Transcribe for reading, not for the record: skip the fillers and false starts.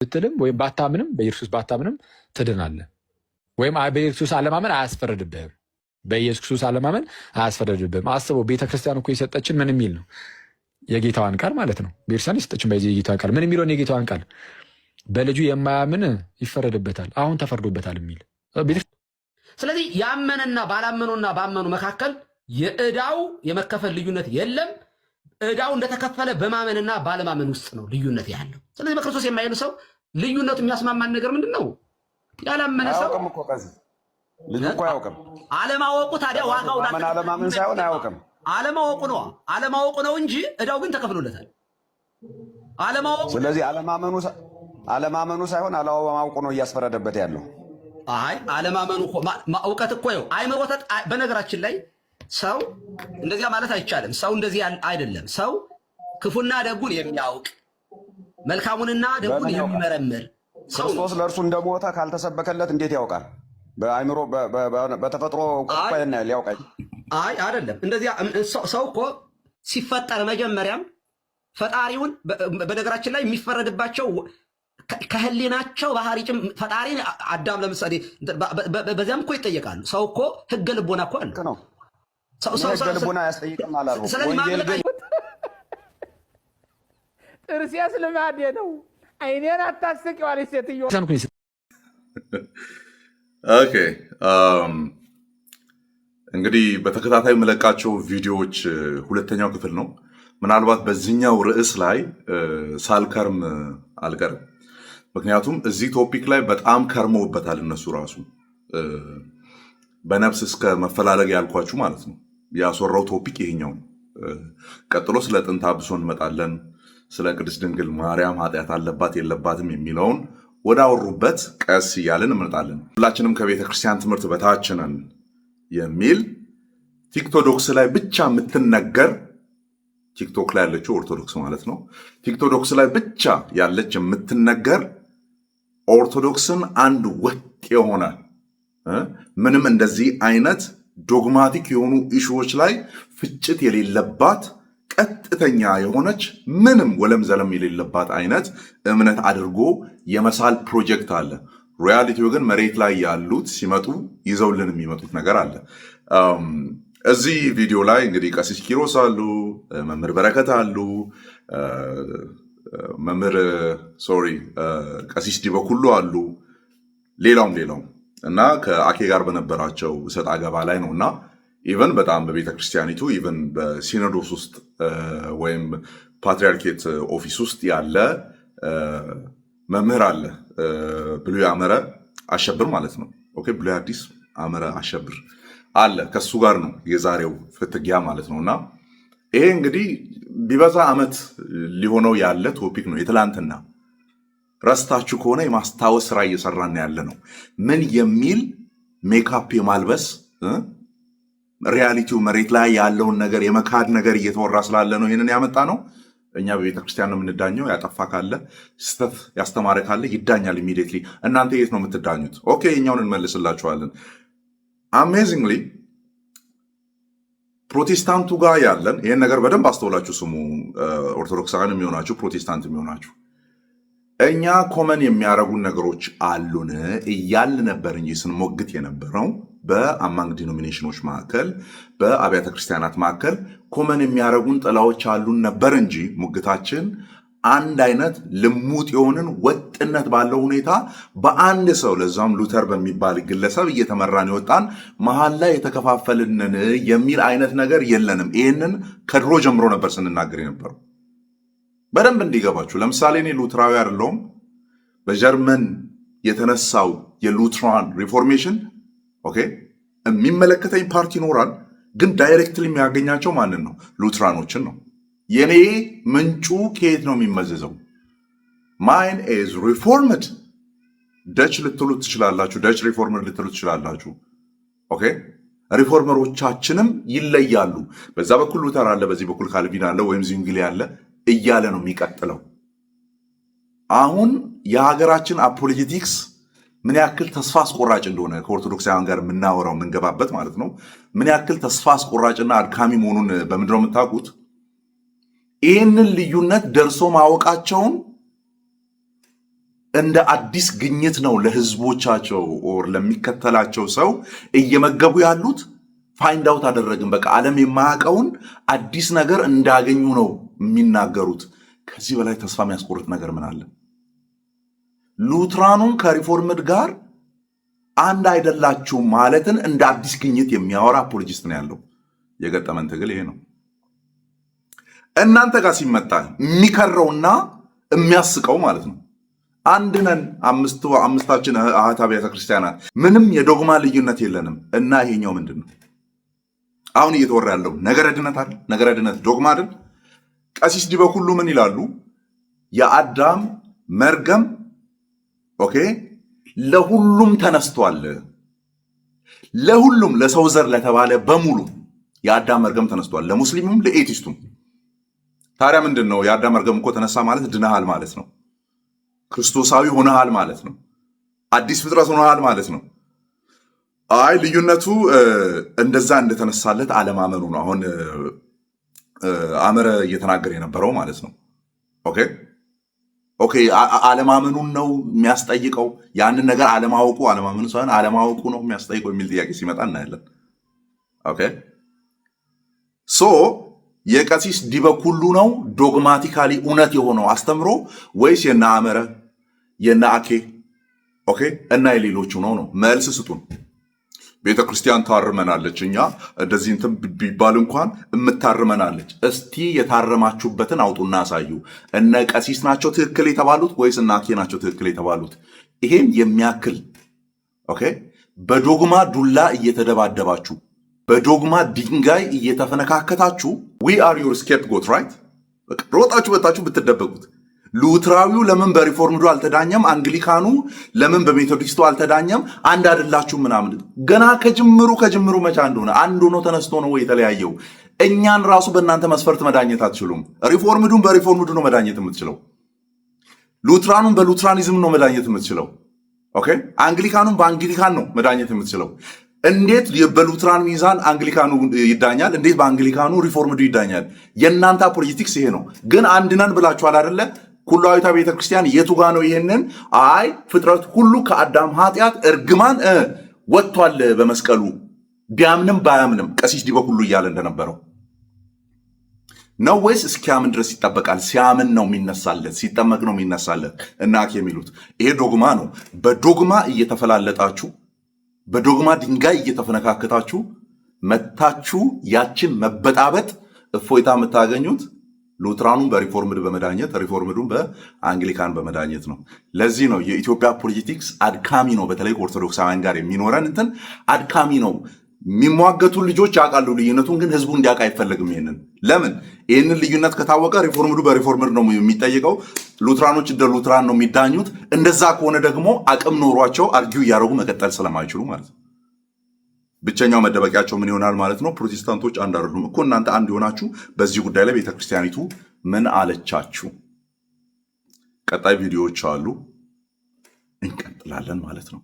ብትልም ወይም ባታምንም በኢየሱስ ባታምንም ትድናለህ። ወይም በኢየሱስ አለማመን አያስፈረድብህም። በኢየሱስ አለማመን አያስፈረድብህም። አስበው፣ ቤተክርስቲያን እኮ የሰጠችን ምን የሚል ነው? የጌታዋን ቃል ማለት ነው። ቤተክርስቲያን የሰጠችን በዚህ የጌታዋን ቃል ምን የሚለውን የጌታዋን ቃል በልጁ የማያምን ይፈረድበታል፣ አሁን ተፈርዶበታል የሚል። ስለዚህ ያመነና ባላመኑና ባመኑ መካከል የዕዳው የመከፈል ልዩነት የለም። ዕዳው እንደተከፈለ በማመንና ባለማመን ውስጥ ነው ልዩነት ያለው። ስለዚህ በክርስቶስ የማይሉ ሰው ልዩነቱ የሚያስማማን ነገር ምንድን ነው? ያላመነ ሰው አለማወቁ ታዲያ ዋጋው አለማመን ሳይሆን አያውቅም። አለማወቁ ነው እንጂ ዕዳው ግን ተከፍሎለታል። ስለዚህ አለማመኑ ሳይሆን አለማወቁ ነው እያስፈረደበት ያለው። አይ አለማመኑ እውቀት እኮ ነው። አይምሮ በነገራችን ላይ ሰው እንደዚያ ማለት አይቻልም። ሰው እንደዚህ አይደለም። ሰው ክፉና ደጉን የሚያውቅ መልካሙንና ደጉን የሚመረምር ሰው። ክርስቶስ ለእርሱ እንደሞተ ካልተሰበከለት እንዴት ያውቃል? በአይምሮ በተፈጥሮ ሊያውቃል? አይ አይደለም። እንደዚያ ሰው እኮ ሲፈጠር መጀመሪያም ፈጣሪውን በነገራችን ላይ የሚፈረድባቸው ከህሊናቸው ባህሪ ፈጣሪ አዳም ለምሳሌ በዚያም እኮ ይጠየቃሉ። ሰው እኮ ህገ ልቦና እኮ አለ ነው። ህገ ልቦና ያስጠይቅም አላሉ። ጥርሴስ ልማዴ ነው፣ አይኔን አታስቂው አለች ሴትዮ። ኦኬ እንግዲህ በተከታታይ የምለቃቸው ቪዲዮዎች ሁለተኛው ክፍል ነው። ምናልባት በዚህኛው ርዕስ ላይ ሳልከርም አልቀርም። ምክንያቱም እዚህ ቶፒክ ላይ በጣም ከርመውበታል እነሱ ራሱ በነፍስ እስከ መፈላለግ ያልኳችሁ ማለት ነው። ያስወራው ቶፒክ ይሄኛው ነው። ቀጥሎ ስለ ጥንተ አብሶ እንመጣለን። ስለ ቅድስት ድንግል ማርያም ኃጢአት አለባት የለባትም የሚለውን ወዳወሩበት ቀስ እያልን እንመጣለን። ሁላችንም ከቤተ ክርስቲያን ትምህርት በታች ነን የሚል ቲክቶዶክስ ላይ ብቻ የምትነገር ቲክቶክ ላይ ያለችው ኦርቶዶክስ ማለት ነው። ቲክቶዶክስ ላይ ብቻ ያለች የምትነገር ኦርቶዶክስን አንድ ወጥ የሆነ ምንም እንደዚህ አይነት ዶግማቲክ የሆኑ ኢሹዎች ላይ ፍጭት የሌለባት ቀጥተኛ የሆነች ምንም ወለም ዘለም የሌለባት አይነት እምነት አድርጎ የመሳል ፕሮጀክት አለ። ሪያሊቲው ግን መሬት ላይ ያሉት ሲመጡ ይዘውልን የሚመጡት ነገር አለ። እዚህ ቪዲዮ ላይ እንግዲህ ቀሲስ ኪሮስ አሉ፣ መምህር በረከት አሉ፣ ቀሲስ ዲበኩሉ አሉ፣ ሌላውም እና ከአኬ ጋር በነበራቸው እሰጥ አገባ ላይ ነው እና ኢቨን በጣም በቤተ ክርስቲያኒቱ ኢቨን በሲኖዶስ ውስጥ ወይም ፓትሪያርኬት ኦፊስ ውስጥ ያለ መምህር አለ፣ ብሉይ አመረ አሸብር ማለት ነው። ኦኬ ብሉይ አዲስ አመረ አሸብር አለ። ከሱ ጋር ነው የዛሬው ፍትጊያ ማለት ነው። እና ይሄ እንግዲህ ቢበዛ ዓመት ሊሆነው ያለ ቶፒክ ነው። የትላንትና ረስታችሁ ከሆነ የማስታወስ ስራ እየሰራን ያለ ነው። ምን የሚል ሜካፕ የማልበስ ሪያሊቲው መሬት ላይ ያለውን ነገር የመካድ ነገር እየተወራ ስላለ ነው ይህንን ያመጣ ነው። እኛ በቤተ ክርስቲያን ነው የምንዳኘው። ያጠፋ ካለ ስህተት ያስተማረ ካለ ይዳኛል ኢሚዲየትሊ። እናንተ የት ነው የምትዳኙት? ኦኬ እኛውን እንመልስላችኋለን። አሜዚንግሊ ፕሮቴስታንቱ ጋር ያለን ይህን ነገር በደንብ አስተውላችሁ ስሙ። ኦርቶዶክሳውያን የሚሆናችሁ ፕሮቴስታንት የሚሆናችሁ እኛ ኮመን የሚያደርጉን ነገሮች አሉን እያል ነበር እንጂ ስንሞግት የነበረው በአማንግ ዲኖሚኔሽኖች መካከል በአብያተ ክርስቲያናት መካከል ኮመን የሚያደርጉን ጥላዎች አሉን ነበር እንጂ ሙግታችን አንድ አይነት ልሙጥ የሆንን ወጥነት ባለው ሁኔታ በአንድ ሰው ለዛም ሉተር በሚባል ግለሰብ እየተመራን የወጣን መሀል ላይ የተከፋፈልንን የሚል አይነት ነገር የለንም። ይህንን ከድሮ ጀምሮ ነበር ስንናገር የነበረው። በደንብ እንዲገባችሁ። ለምሳሌ እኔ ሉትራዊ አይደለሁም። በጀርመን የተነሳው የሉትራን ሪፎርሜሽን ኦኬ የሚመለከተኝ ፓርቲ ይኖራል፣ ግን ዳይሬክትሊ የሚያገኛቸው ማንን ነው? ሉትራኖችን ነው። የኔ ምንጩ ከየት ነው የሚመዘዘው? ማይን ኢዝ ሪፎርምድ ደች ልትሉ ትችላላችሁ፣ ደች ሪፎርመር ልትሉ ትችላላችሁ። ኦኬ ሪፎርመሮቻችንም ይለያሉ። በዛ በኩል ሉተር አለ፣ በዚህ በኩል ካልቪን አለ ወይም ዚንግሊ አለ እያለ ነው የሚቀጥለው። አሁን የሀገራችን አፖሎጂቲክስ ምን ያክል ተስፋ አስቆራጭ እንደሆነ ከኦርቶዶክሳውያን ጋር የምናወራው የምንገባበት ማለት ነው። ምን ያክል ተስፋ አስቆራጭና አድካሚ መሆኑን በምንድነው የምታውቁት? ይህንን ልዩነት ደርሶ ማወቃቸውን እንደ አዲስ ግኝት ነው ለህዝቦቻቸው ኦር ለሚከተላቸው ሰው እየመገቡ ያሉት። ፋይንድ አውት አደረግን፣ በቃ ዓለም የማያውቀውን አዲስ ነገር እንዳገኙ ነው የሚናገሩት። ከዚህ በላይ ተስፋ የሚያስቆርጥ ነገር ምን አለ? ሉትራኑን ከሪፎርምድ ጋር አንድ አይደላችሁም ማለትን እንደ አዲስ ግኝት የሚያወራ አፖሎጂስት ነው ያለው። የገጠመን ትግል ይሄ ነው። እናንተ ጋር ሲመጣ የሚከረውና የሚያስቀው ማለት ነው አንድ ነን፣ አምስታችን አህት አብያተ ክርስቲያናት ምንም የዶግማ ልዩነት የለንም እና ይሄኛው ምንድን ነው አሁን እየተወራ ያለው? ነገረ ድነት አይደል? ነገረ ድነት ዶግማ አይደል? ቀሲስ ዲበኩሉ ምን ይላሉ? የአዳም መርገም ኦኬ ለሁሉም ተነስቷል። ለሁሉም ለሰው ዘር ለተባለ በሙሉ የአዳም መርገም ተነስቷል፣ ለሙስሊሙም ለኤቲስቱም። ታዲያ ምንድን ነው? የአዳም መርገም እኮ ተነሳ ማለት ድነሃል ማለት ነው። ክርስቶሳዊ ሆነሃል ማለት ነው። አዲስ ፍጥረት ሆነሃል ማለት ነው። አይ ልዩነቱ እንደዛ እንደተነሳለት አለማመኑ ነው አሁን አመረ እየተናገረ የነበረው ማለት ነው። ኦኬ አለማመኑን ነው የሚያስጠይቀው። ያንን ነገር አለማመኑ ሳይሆን አለማወቁ ነው የሚያስጠይቀው የሚል ጥያቄ ሲመጣ እናያለን። ኦኬ ሶ የቀሲስ ዲበኩሉ ነው ዶግማቲካሊ እውነት የሆነው አስተምሮ ወይስ የና አመረ የና አኬ ኦኬ እና የሌሎቹ ነው? መልስ ስጡን። ቤተ ክርስቲያን ታርመናለች፣ እኛ እንደዚህ እንትን ቢባል እንኳን እምታርመናለች። እስቲ የታረማችሁበትን አውጡና አሳዩ። እነ ቀሲስ ናቸው ትክክል የተባሉት ወይስ እነ አኬ ናቸው ትክክል የተባሉት? ይሄን የሚያክል ኦኬ በዶግማ ዱላ እየተደባደባችሁ በዶግማ ድንጋይ እየተፈነካከታችሁ ዊ አር ዩር ስኬፕጎት ራይት። ሮጣችሁ በታችሁ ብትደበቁት ሉትራዊው ለምን በሪፎርምዱ አልተዳኘም? አንግሊካኑ ለምን በሜቶዲስቱ አልተዳኘም? አንድ አይደላችሁ ምናምን። ገና ከጅምሩ መቻ እንደሆነ አንድ ሆኖ ተነስቶ ነው የተለያየው። እኛን ራሱ በእናንተ መስፈርት መዳኘት አትችሉም። ሪፎርምዱን በሪፎርምዱ ነው መዳኘት የምትችለው። ሉትራኑን በሉትራኒዝም ነው መዳኘት የምትችለው። ኦኬ አንግሊካኑን በአንግሊካን ነው መዳኘት የምትችለው። እንዴት በሉትራን ሚዛን አንግሊካኑ ይዳኛል? እንዴት በአንግሊካኑ ሪፎርምዱ ይዳኛል? የእናንተ ፖለቲክስ ይሄ ነው። ግን አንድነን ብላችኋል አይደለ? ኩላዊቷ ቤተክርስቲያን የቱጋ ነው ይሄንን? አይ ፍጥረት ሁሉ ከአዳም ኃጢአት እርግማን ወጥቷል በመስቀሉ ቢያምንም ባያምንም ቀሲስ ዲበኩሉ እያለ እንደነበረው ነው ወይስ እስኪያምን ድረስ ይጠበቃል? ሲያምን ነው የሚነሳለት፣ ሲጠመቅ ነው የሚነሳለት። እና አኬ የሚሉት ይሄ ዶግማ ነው። በዶግማ እየተፈላለጣችሁ በዶግማ ድንጋይ እየተፈነካከታችሁ መታችሁ ያችን መበጣበጥ እፎይታ የምታገኙት ሉትራኑን በሪፎርምድ በመዳኘት ሪፎርምዱን በአንግሊካን በመዳኘት ነው። ለዚህ ነው የኢትዮጵያ ፖለቲክስ አድካሚ ነው። በተለይ ከኦርቶዶክሳውያን ጋር የሚኖረን እንትን አድካሚ ነው። የሚሟገቱ ልጆች ያውቃሉ ልዩነቱን፣ ግን ህዝቡ እንዲያውቅ አይፈለግም። ለምን ይህንን ልዩነት ከታወቀ ሪፎርምዱ በሪፎርምድ ነው የሚጠይቀው፣ ሉትራኖች እንደ ሉትራን ነው የሚዳኙት። እንደዛ ከሆነ ደግሞ አቅም ኖሯቸው አርጊው እያደረጉ መቀጠል ስለማይችሉ ማለት ነው። ብቸኛው መደበቂያቸው ምን ይሆናል ማለት ነው? ፕሮቴስታንቶች አንድ አይደሉም እኮ እናንተ አንድ የሆናችሁ በዚህ ጉዳይ ላይ ቤተክርስቲያኒቱ ምን አለቻችሁ? ቀጣይ ቪዲዮዎች አሉ፣ እንቀጥላለን ማለት ነው።